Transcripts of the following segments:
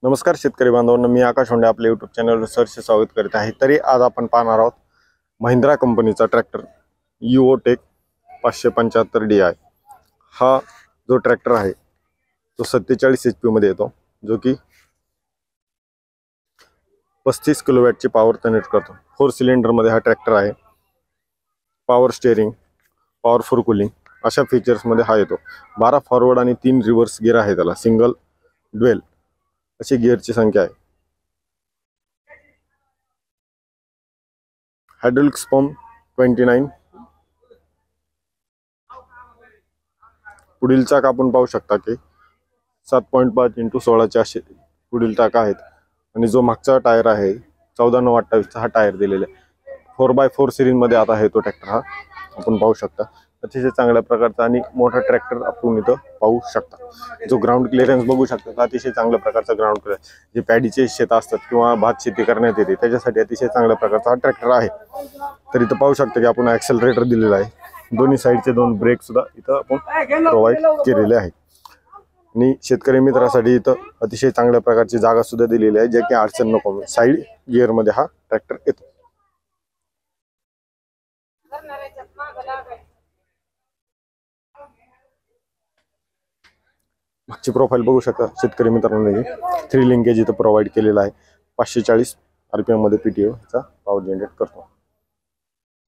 नमस्कार शेतकरी बांधवांनो, मी आकाश होंडे आपल्या यूट्यूब चॅनलवर सहर्ष स्वागत करीत आहे। तरी आज आपण पाहणार आहोत महिंद्रा कंपनीचा ट्रॅक्टर युओटेक 575 DI। हा जो ट्रॅक्टर आहे तो 47 HP मध्ये येतो, जो की 35 किलोवॅटची पॉवर जनरेट करतो। 4 सिलेंडर मध्ये हा ट्रॅक्टर आहे। पॉवर स्टीअरिंग, पॉवरफुल कूलिंग अशा फीचर्स मध्ये हा येतो। 12 फॉरवर्ड आणि 3 रिव्हर्स गिअर आहे त्याला। सिंगल ड्युअल अशी गिअरची संख्या आहे। Hydraulic pump 29। पुढील चाक आपण पाहू शकता की 7.5x16 असे पुढील चाक आहेत आणि जो मागचा टायर आहे 14/28 चा हा टायर दिलेला आहे। 4x4 सिरीज मध्ये आता आहे तो ट्रॅक्टर। हा आपण पाहू शकता अतिशय चांगल्या प्रकारचा आणि मोठा ट्रॅक्टर आपण इथं पाहू शकता। जो ग्राउंड क्लिअरन्स बघू शकता, अतिशय चांगल्या प्रकारचा ग्राउंड क्लिअरन्स, जे पॅडीचे शेत असतात किंवा भात शेती करण्यात येते त्याच्यासाठी अतिशय चांगल्या प्रकारचा हा ट्रॅक्टर आहे। तर इथं पाहू शकता की आपण ॲक्सेलरेटर दिलेला आहे। दोन्ही साईडचे 2 ब्रेक सुद्धा इथं आपण प्रोव्हाइड केलेले आहेत आणि शेतकरी मित्रांसाठी इथं अतिशय चांगल्या प्रकारची जागा सुद्धा दिलेली आहे, जे की अडचण नको। साईड गिअर मध्ये हा ट्रॅक्टर येतो। मागची प्रोफाईल बघू शकता शेतकरी मित्रांनो, 3 लिंकेज इथं प्रोव्हाइड केलेला आहे। 540 RPM मध्ये PTO चा पॉवर जनरेट करतो।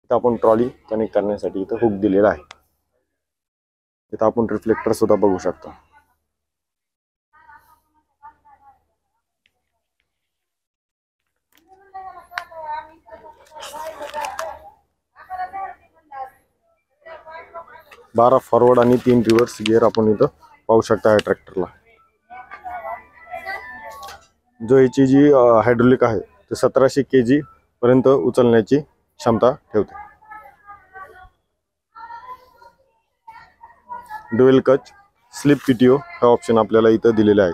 इथं आपण ट्रॉली कनेक्ट करण्यासाठी इथं हुक दिलेला आहे। इथं आपण रिफ्लेक्टर सुद्धा बघू शकता। बारा फॉरवर्ड आणि 3 रिव्हर्स गिअर आपण इथं पाहू शकता या ट्रॅक्टरला। जो याची जी हायड्रोलिक आहे ते 1700 kg पर्यंत उचलण्याची क्षमता ठेवते। ड्युअल कच स्लिप PTO हा ऑप्शन आपल्याला इथं दिलेला आहे।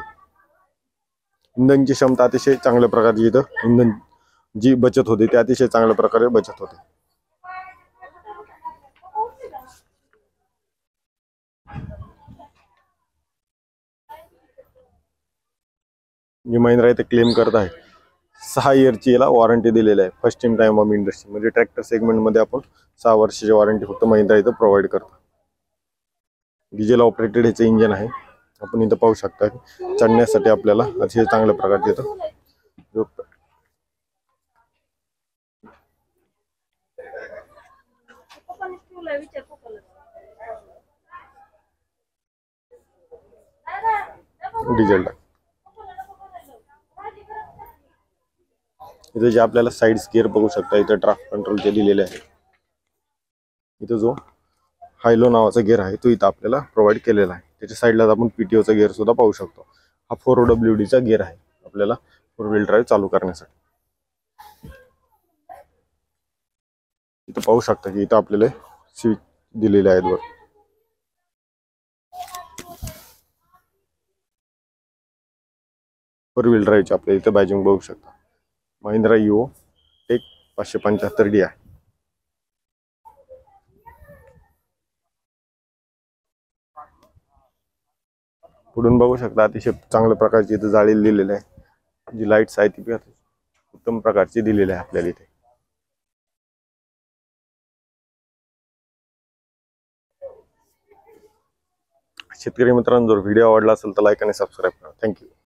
इंधनची क्षमता अतिशय चांगल्या प्रकारची, इथं इंधन जी बचत होते ते अतिशय चांगल्या प्रकारे बचत होते। जी महिंद्रा इथे क्लेम करत आहे 6 इयरची याला वॉरंटी दिलेली आहे। फर्स्ट टाइम ऑफ इंडस्ट्री म्हणजे ट्रॅक्टर सेगमेंट मध्ये आपण 6 वर्षाची वॉरंटी फक्त महिंद्रा इथं प्रोव्हाइड करतो। डिझेल ऑपरेटेड याचे इंजिन आहे। आपण इथं पाहू शकता चढण्यासाठी आपल्याला अतिशय चांगल्या प्रकारचे इथं डिझेल इथे जे आपल्याला साइड गिअर बघू शकता, इथे ड्राफ्ट कंट्रोलचे दिलेले आहे। इथे जो हायलो नावाचा गिअर आहे तो इथं आपल्याला प्रोव्हाइड केलेला आहे। त्याच्या साईडला आपण PTO चा गिअर सुद्धा पाहू शकतो। हा 4WD चा गिअर आहे आपल्याला 4 व्हील ड्राईव्ह चालू करण्यासाठी। इथं पाहू शकता की इथं आपल्याला स्विच दिलेले आहेत वर। 4 व्हील ड्राईव्हचे आपल्या इथे बॅजिंग बघू शकता। महिंद्रा युओटेक 575 DI। पुढून बघू शकता अतिशय चांगल्या प्रकारची इथे जाळी दिलेली आहे। जी लाईट्स आहे ती उत्तम प्रकारची दिलेली आहे आपल्याला इथे। शेतकरी मित्रांनो, जर व्हिडिओ आवडला असेल तर लाईक आणि सबस्क्राईब करा। थँक्यू।